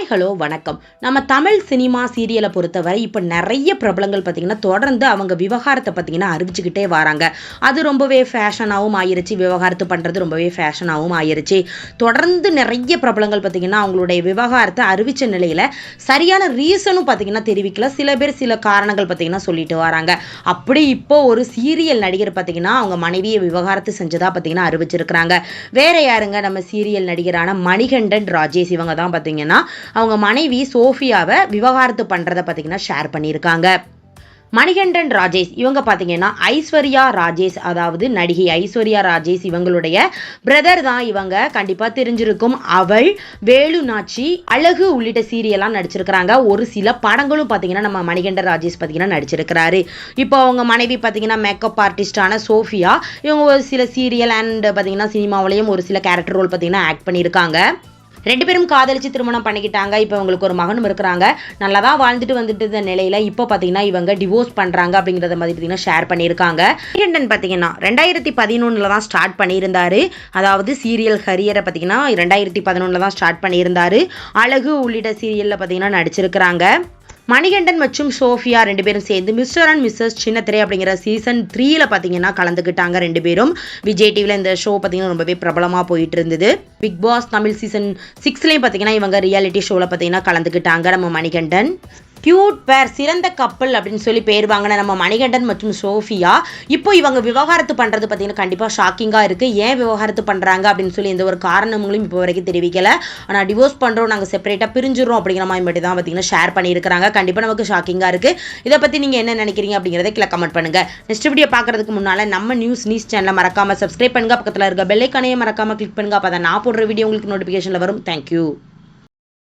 Hello வணக்கம். நம்ம Tamil cinema சீரியலை பொறுத்தவரை இப்போ நிறைய பிரபலங்கள் பார்த்தீங்கன்னா தொடர்ந்து அவங்க விவகாரத்தை பார்த்தீங்கன்னா அறிவிச்சுக்கிட்டே வராங்க. அது ரொம்பவே ஃபேஷனாகவும் ஆயிருச்சு. விவகாரத்து பண்ணுறது ரொம்பவே ஃபேஷனாகவும் ஆயிருச்சு. தொடர்ந்து நிறைய பிரபலங்கள் பார்த்தீங்கன்னா அவங்களுடைய விவகாரத்தை அறிவித்த நிலையில் சரியான ரீசனும் பார்த்தீங்கன்னா தெரிவிக்கல. சில பேர் சில காரணங்கள் பார்த்தீங்கன்னா சொல்லிட்டு வராங்க. அப்படி இப்போ ஒரு சீரியல் நடிகர் பார்த்தீங்கன்னா அவங்க மனைவியை விவகாரத்து செஞ்சதா பார்த்தீங்கன்னா அறிவிச்சிருக்கிறாங்க. வேற யாருங்க, நம்ம சீரியல் நடிகரான மணிகண்டன் ராஜேஷ் இவங்க தான் பார்த்தீங்கன்னா அவங்க மனைவி சோஃபியாவை விவகாரத்து பண்றதை பார்த்தீங்கன்னா ஷேர் பண்ணியிருக்காங்க. மணிகண்டன் ராஜேஷ் இவங்க பார்த்தீங்கன்னா ஐஸ்வர்யா ராஜேஷ், அதாவது நடிகை ஐஸ்வர்யா ராஜேஷ் இவங்களுடைய பிரதர் தான். இவங்க கண்டிப்பாக தெரிஞ்சிருக்கும். அவள், வேலுநாச்சி, அழகு உள்ளிட்ட சீரியல்லாம் நடிச்சிருக்கிறாங்க. ஒரு சில படங்களும் பார்த்தீங்கன்னா நம்ம மணிகண்டன் ராஜேஷ் பார்த்தீங்கன்னா நடிச்சிருக்கிறாரு. இப்போ அவங்க மனைவி பார்த்தீங்கன்னா மேக்கப் ஆர்டிஸ்டான சோஃபியா இவங்க ஒரு சில சீரியல் அண்ட் பார்த்தீங்கன்னா சினிமாவிலையும் ஒரு சில கேரக்டர் ரோல் பார்த்தீங்கன்னா ஆக்ட் பண்ணியிருக்காங்க. ரெண்டு பேரும் காதலிச்சு திருமணம் பண்ணிக்கிட்டாங்க. இப்போ இவங்களுக்கு ஒரு மகனும் இருக்கிறாங்க. நல்லா தான் வாழ்ந்துட்டு வந்துட்டு இருந்த நிலையில இப்போ பார்த்தீங்கன்னா இவங்க டிவோர்ஸ் பண்ணுறாங்க அப்படிங்கிறத மாதிரி பார்த்தீங்கன்னா ஷேர் பண்ணியிருக்காங்க. மணிகண்டன் பார்த்தீங்கன்னா 2011 தான் ஸ்டார்ட் பண்ணியிருந்தாரு. அதாவது சீரியல் கரியரை பார்த்தீங்கன்னா 2011 தான் ஸ்டார்ட் பண்ணியிருந்தாரு. அழகு உள்ளிட்ட சீரியலில் பார்த்தீங்கன்னா நடிச்சிருக்கிறாங்க. மணிகண்டன் மற்றும் சோஃபியா ரெண்டு பேரும் சேர்ந்து மிஸ்டர் அண்ட் மிஸ்ஸஸ் சின்னத்திரை அப்படிங்கிற சீசன் 3ல பார்த்தீங்கன்னா கலந்துக்கிட்டாங்க. ரெண்டு பேரும் விஜய் டிவியில் இந்த ஷோ பார்த்தீங்கன்னா ரொம்பவே பிரபலமாக போயிட்டு இருந்தது. பிக் பாஸ் தமிழ் சீசன் 6லையும் பார்த்தீங்கன்னா இவங்க ரியாலிட்டி ஷோவில் பார்த்தீங்கன்னா கலந்துக்கிட்டாங்க. நம்ம மணிகண்டன் கியூட் பேர், சிறந்த கப்பல் அப்படின்னு சொல்லி பேர் வாங்கின நம்ம மணிகண்டன் மற்றும் சோஃபியா இப்போ இவங்க விவகாரத்து பண்ணுறது பார்த்தீங்கன்னா கண்டிப்பாக ஷாக்கிங்காக இருக்குது. ஏன் விவகாரத்து பண்ணுறாங்க அப்படின்னு சொல்லி எந்த ஒரு காரணங்களும் இப்போ வரைக்கும் தெரிவிக்கலை. ஆனால் டிவோர்ஸ் பண்ணுறோம், நாங்கள் செப்பரேட்டாக பிரிஞ்சிடறோம் அப்படிங்கிற மாதிரி மட்டும் தான் பார்த்தீங்கன்னா ஷேர் பண்ணியிருக்கிறாங்க. கண்டிப்பாக நமக்கு ஷாக்கிங்காக இருக்குது. இதை பற்றி நீங்கள் என்ன நினைக்கிறீங்க அப்படிங்கிறத கீழே கமெண்ட் பண்ணுங்கள். நெக்ஸ்ட் வீடியோ பார்க்குறதுக்கு முன்னால் நம்ம நியூஸ் சேனலை மறக்காமல் சப்ஸ்கிரைப் பண்ணுங்கள். பக்கத்தில் இருக்க பெல் ஐக்கானையே மறக்காமல் கிளிக் பண்ணுங்கள். அப்போ தான் நான் போடுற வீடியோ உங்களுக்கு நோட்டிஃபிகேஷனில் வரும். தேங்க்யூ.